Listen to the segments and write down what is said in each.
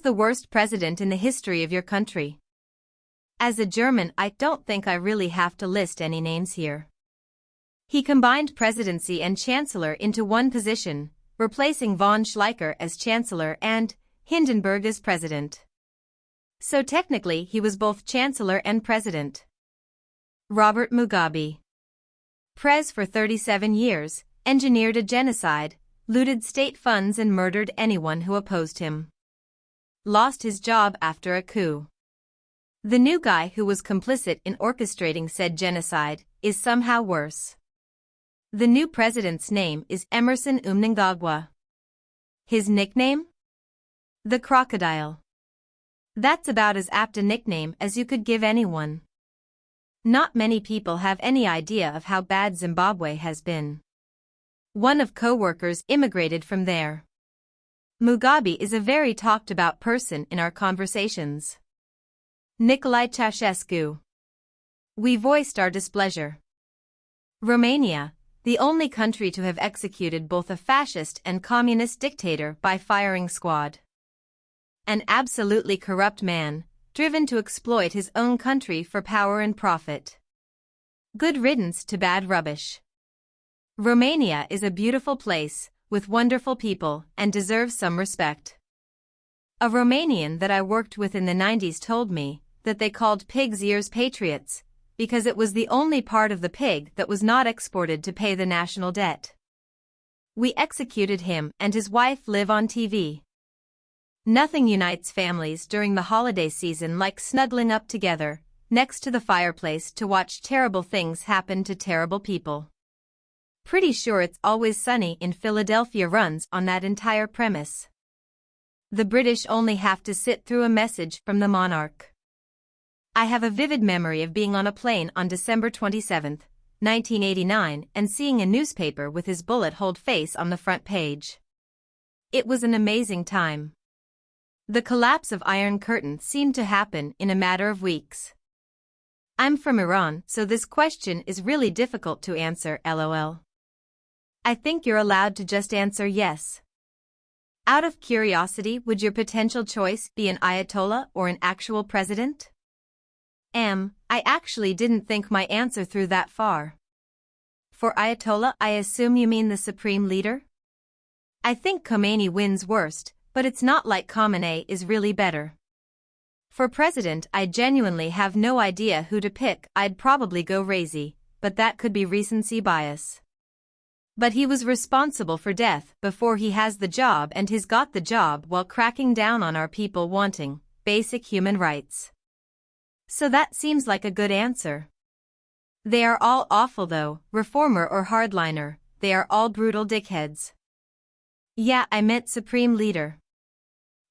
was the worst president in the history of your country? As a German, I don't think I really have to list any names here. He combined presidency and chancellor into one position, replacing von Schleicher as chancellor and Hindenburg as president. So technically he was both chancellor and president. Robert Mugabe. Pres for 37 years, engineered a genocide, looted state funds and murdered anyone who opposed him. Lost his job after a coup. The new guy who was complicit in orchestrating said genocide is somehow worse. The new president's name is Emerson Mnangagwa. His nickname? The Crocodile. That's about as apt a nickname as you could give anyone. Not many people have any idea of how bad Zimbabwe has been. One of co-workers immigrated from there. Mugabe is a very talked-about person in our conversations. Nicolae Ceausescu. We voiced our displeasure. Romania, the only country to have executed both a fascist and communist dictator by firing squad. An absolutely corrupt man, driven to exploit his own country for power and profit. Good riddance to bad rubbish. Romania is a beautiful place, with wonderful people, and deserves some respect. A Romanian that I worked with in the 90s told me that they called pig's ears patriots, because it was the only part of the pig that was not exported to pay the national debt. We executed him and his wife live on TV. Nothing unites families during the holiday season like snuggling up together, next to the fireplace to watch terrible things happen to terrible people. Pretty sure It's Always Sunny in Philadelphia runs on that entire premise. The British only have to sit through a message from the monarch. I have a vivid memory of being on a plane on December 27, 1989, and seeing a newspaper with his bullet-hole face on the front page. It was an amazing time. The collapse of Iron Curtain seemed to happen in a matter of weeks. I'm from Iran, so this question is really difficult to answer, lol. I think you're allowed to just answer yes. Out of curiosity, would your potential choice be an Ayatollah or an actual president? I actually didn't think my answer through that far. For Ayatollah, I assume you mean the supreme leader? I think Khomeini wins worst, but it's not like Khamenei is really better. For president, I genuinely have no idea who to pick. I'd probably go Raisi, but that could be recency bias. But he was responsible for death before he has the job, and he's got the job while cracking down on our people wanting basic human rights. So that seems like a good answer. They are all awful though, reformer or hardliner, they are all brutal dickheads. Yeah, I meant supreme leader.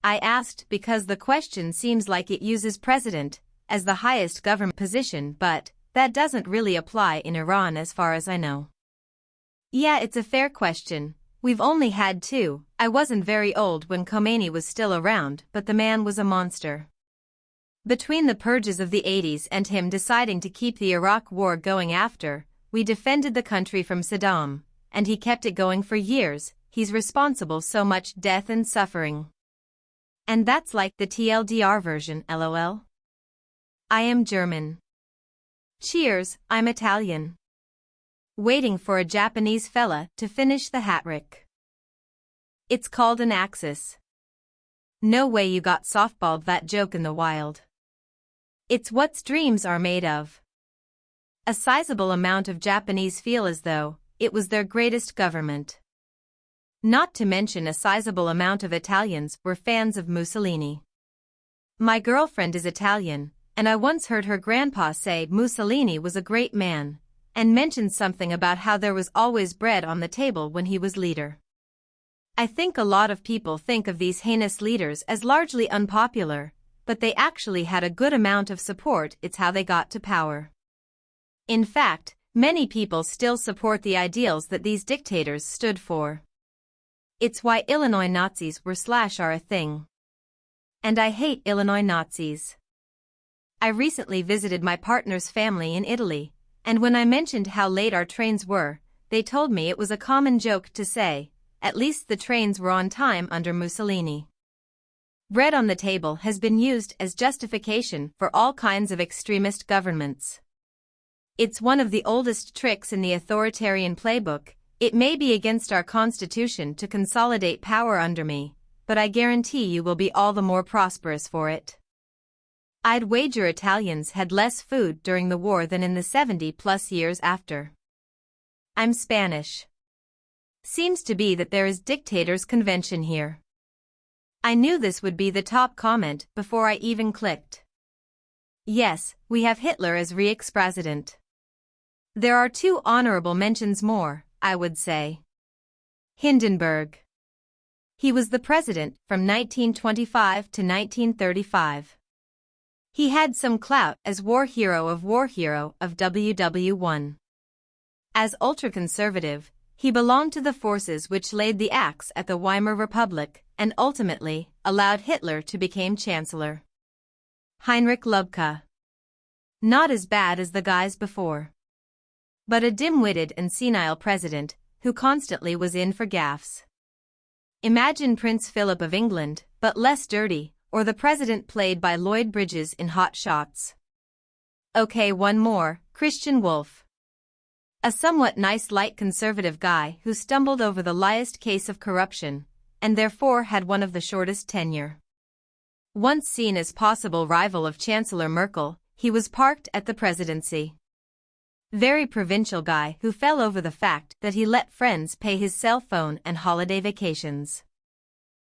I asked because the question seems like it uses president as the highest government position, but that doesn't really apply in Iran as far as I know. Yeah, it's a fair question. We've only had two. I wasn't very old when Khomeini was still around, but the man was a monster. Between the purges of the 80s and him deciding to keep the Iraq war going after, we defended the country from Saddam, and he kept it going for years. He's responsible so much death and suffering. And that's like the TLDR version, lol. I am German. Cheers, I'm Italian. Waiting for a Japanese fella to finish the hat-trick. It's called an axis. No way you got softballed that joke in the wild. It's what dreams are made of. A sizable amount of Japanese feel as though it was their greatest government. Not to mention a sizable amount of Italians were fans of Mussolini. My girlfriend is Italian, and I once heard her grandpa say Mussolini was a great man, and mentioned something about how there was always bread on the table when he was leader. I think a lot of people think of these heinous leaders as largely unpopular, but they actually had a good amount of support. It's how they got to power. In fact, many people still support the ideals that these dictators stood for. It's why Illinois Nazis were/are a thing. And I hate Illinois Nazis. I recently visited my partner's family in Italy, and when I mentioned how late our trains were, they told me it was a common joke to say, at least the trains were on time under Mussolini. Bread on the table has been used as justification for all kinds of extremist governments. It's one of the oldest tricks in the authoritarian playbook. It may be against our constitution to consolidate power under me, but I guarantee you will be all the more prosperous for it. I'd wager Italians had less food during the war than in the 70-plus years after. I'm Spanish. Seems to be that there is dictators' convention here. I knew this would be the top comment before I even clicked. Yes, we have Hitler as re-ex-president. There are 2 honorable mentions more, I would say. Hindenburg. He was the president from 1925 to 1935. He had some clout as war hero of WW1. As ultra-conservative, he belonged to the forces which laid the axe at the Weimar Republic and ultimately allowed Hitler to become chancellor. Heinrich Lübke. Not as bad as the guys before, but a dim-witted and senile president who constantly was in for gaffes. Imagine Prince Philip of England, but less dirty, or the president played by Lloyd Bridges in Hot Shots. Okay, one more, Christian Wolff. A somewhat nice light conservative guy who stumbled over the liest case of corruption, and therefore had one of the shortest tenure. Once seen as possible rival of Chancellor Merkel, he was parked at the presidency. Very provincial guy who fell over the fact that he let friends pay his cell phone and holiday vacations.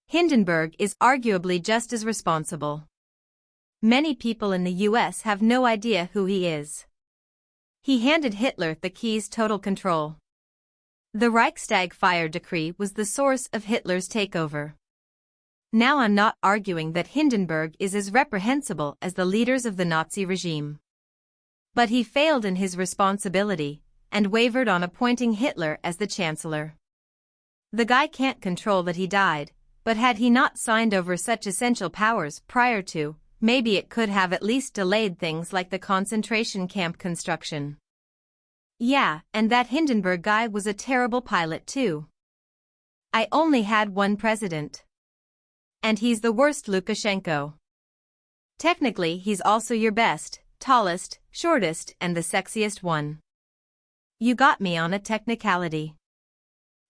Hindenburg is arguably just as responsible. Many people in the US have no idea who he is. He handed Hitler the keys to total control. The Reichstag fire decree was the source of Hitler's takeover. Now I'm not arguing that Hindenburg is as reprehensible as the leaders of the Nazi regime. But he failed in his responsibility and wavered on appointing Hitler as the chancellor. The guy can't control that he died, but had he not signed over such essential powers prior to, maybe it could have at least delayed things like the concentration camp construction. Yeah, and that Hindenburg guy was a terrible pilot too. I only had one president. And he's the worst, Lukashenko. Technically he's also your best, tallest, shortest and the sexiest one. You got me on a technicality.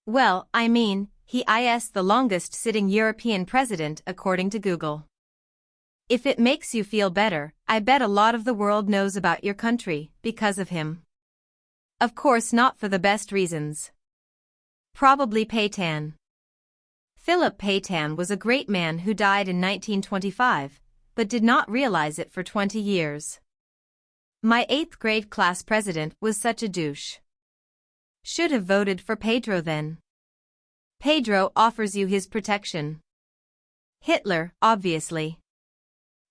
Well, I mean, he is the longest sitting European president according to Google. If it makes you feel better, I bet a lot of the world knows about your country because of him. Of course not for the best reasons. Probably Pétain. Philip Pétain was a great man who died in 1925, but did not realize it for 20 years. My 8th grade class president was such a douche. Should have voted for Pedro then. Pedro offers you his protection. Hitler, obviously.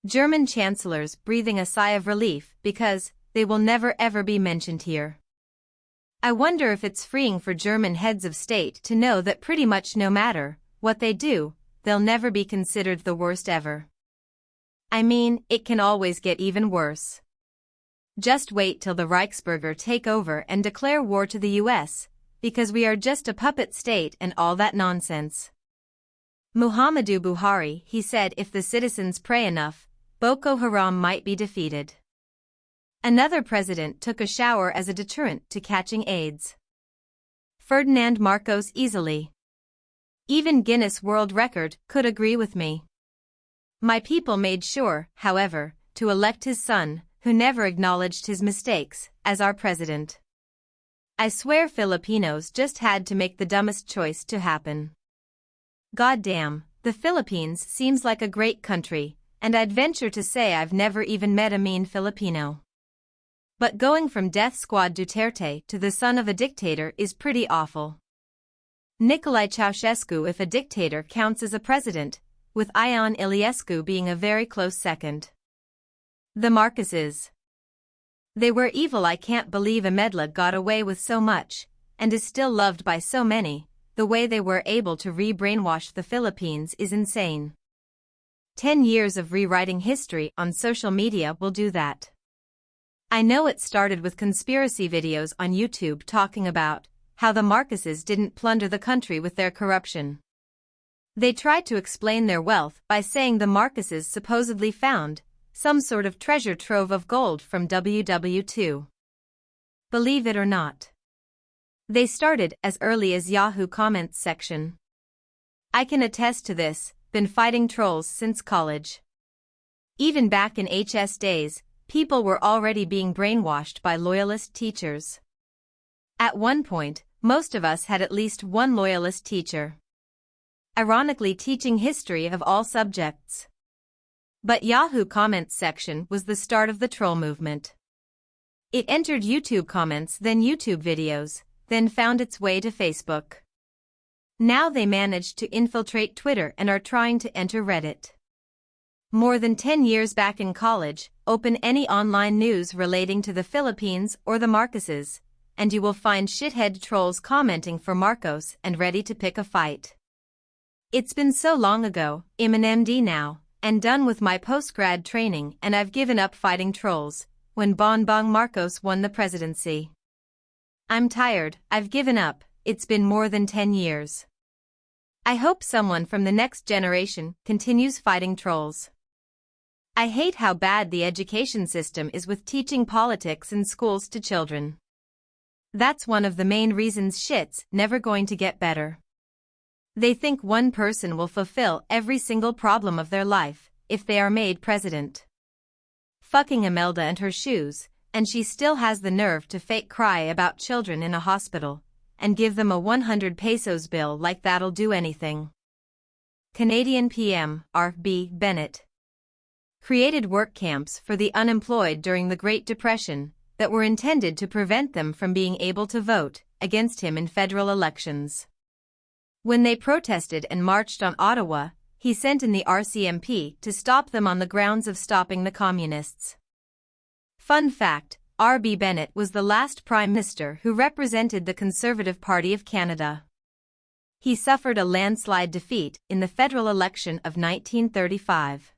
German chancellors breathing a sigh of relief because they will never ever be mentioned here. I wonder if it's freeing for German heads of state to know that pretty much no matter what they do, they'll never be considered the worst ever. I mean, it can always get even worse. Just wait till the Reichsbürger take over and declare war to the US, because we are just a puppet state and all that nonsense. Muhammadu Buhari, he said if the citizens pray enough, Boko Haram might be defeated. Another president took a shower as a deterrent to catching AIDS. Ferdinand Marcos easily. Even Guinness World Record could agree with me. My people made sure, however, to elect his son, who never acknowledged his mistakes, as our president. I swear Filipinos just had to make the dumbest choice to happen. Goddamn, the Philippines seems like a great country, and I'd venture to say I've never even met a mean Filipino. But going from Death Squad Duterte to the son of a dictator is pretty awful. Nicolae Ceausescu, if a dictator counts as a president, with Ion Iliescu being a very close second. The Marcoses. They were evil. I can't believe Amedla got away with so much, and is still loved by so many. The way they were able to re-brainwash the Philippines is insane. 10 years of rewriting history on social media will do that. I know it started with conspiracy videos on YouTube talking about how the Marcoses didn't plunder the country with their corruption. They tried to explain their wealth by saying the Marcuses supposedly found some sort of treasure trove of gold from WW2. Believe it or not, they started as early as Yahoo comments section. I can attest to this, been fighting trolls since college. Even back in HS days, people were already being brainwashed by loyalist teachers. At one point, most of us had at least one loyalist teacher, ironically teaching history of all subjects. But Yahoo comments section was the start of the troll movement. It entered YouTube comments, then YouTube videos, then found its way to Facebook. Now they managed to infiltrate Twitter and are trying to enter Reddit. More than 10 years back in college, open any online news relating to the Philippines or the Marcuses, and you will find shithead trolls commenting for Marcos and ready to pick a fight. It's been so long ago, I'm an MD now, and done with my post-grad training, and I've given up fighting trolls, when Bongbong Marcos won the presidency. I'm tired, I've given up, it's been more than 10 years. I hope someone from the next generation continues fighting trolls. I hate how bad the education system is with teaching politics in schools to children. That's one of the main reasons shit's never going to get better. They think one person will fulfill every single problem of their life if they are made president. Fucking Imelda and her shoes, and she still has the nerve to fake cry about children in a hospital and give them a 100 pesos bill like that'll do anything. Canadian PM R.B. Bennett created work camps for the unemployed during the Great Depression that were intended to prevent them from being able to vote against him in federal elections. When they protested and marched on Ottawa, he sent in the RCMP to stop them on the grounds of stopping the communists. Fun fact, R.B. Bennett was the last Prime Minister who represented the Conservative Party of Canada. He suffered a landslide defeat in the federal election of 1935.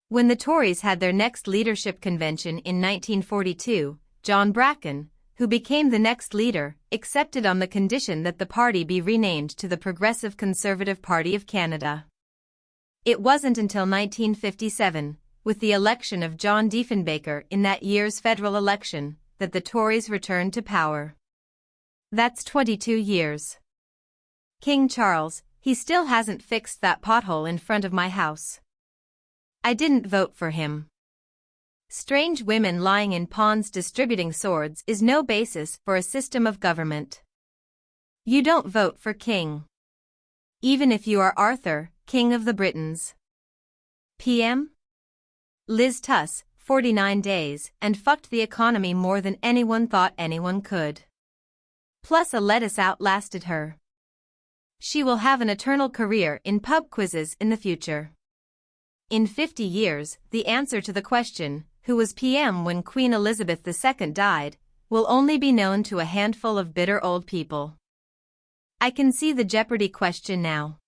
When the Tories had their next leadership convention in 1942, John Bracken, who became the next leader, accepted on the condition that the party be renamed to the Progressive Conservative Party of Canada. It wasn't until 1957, with the election of John Diefenbaker in that year's federal election, that the Tories returned to power. That's 22 years. King Charles, he still hasn't fixed that pothole in front of my house. I didn't vote for him. Strange women lying in ponds distributing swords is no basis for a system of government. You don't vote for king. Even if you are Arthur, King of the Britons. PM? Liz Truss, 49 days, and fucked the economy more than anyone thought anyone could. Plus a lettuce outlasted her. She will have an eternal career in pub quizzes in the future. In 50 years, the answer to the question, who was PM when Queen Elizabeth II died, will only be known to a handful of bitter old people. I can see the Jeopardy question now.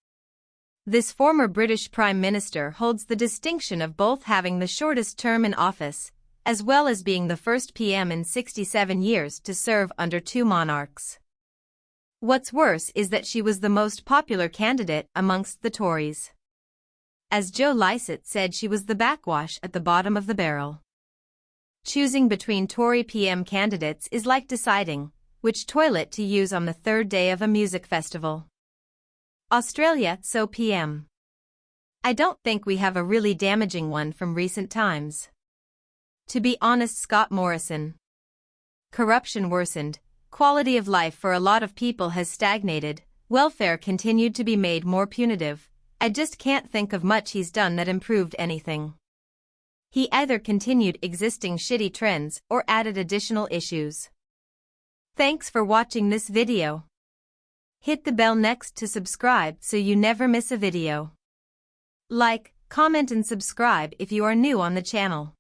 This former British Prime Minister holds the distinction of both having the shortest term in office, as well as being the first PM in 67 years to serve under two monarchs. What's worse is that she was the most popular candidate amongst the Tories. As Joe Lycett said, she was the backwash at the bottom of the barrel. Choosing between Tory PM candidates is like deciding which toilet to use on the third day of a music festival. Australia, so PM. I don't think we have a really damaging one from recent times. To be honest, Scott Morrison. Corruption worsened, quality of life for a lot of people has stagnated, welfare continued to be made more punitive. I just can't think of much he's done that improved anything. He either continued existing shitty trends or added additional issues. Thanks for watching this video. Hit the bell next to subscribe so you never miss a video. Like, comment and subscribe if you are new on the channel.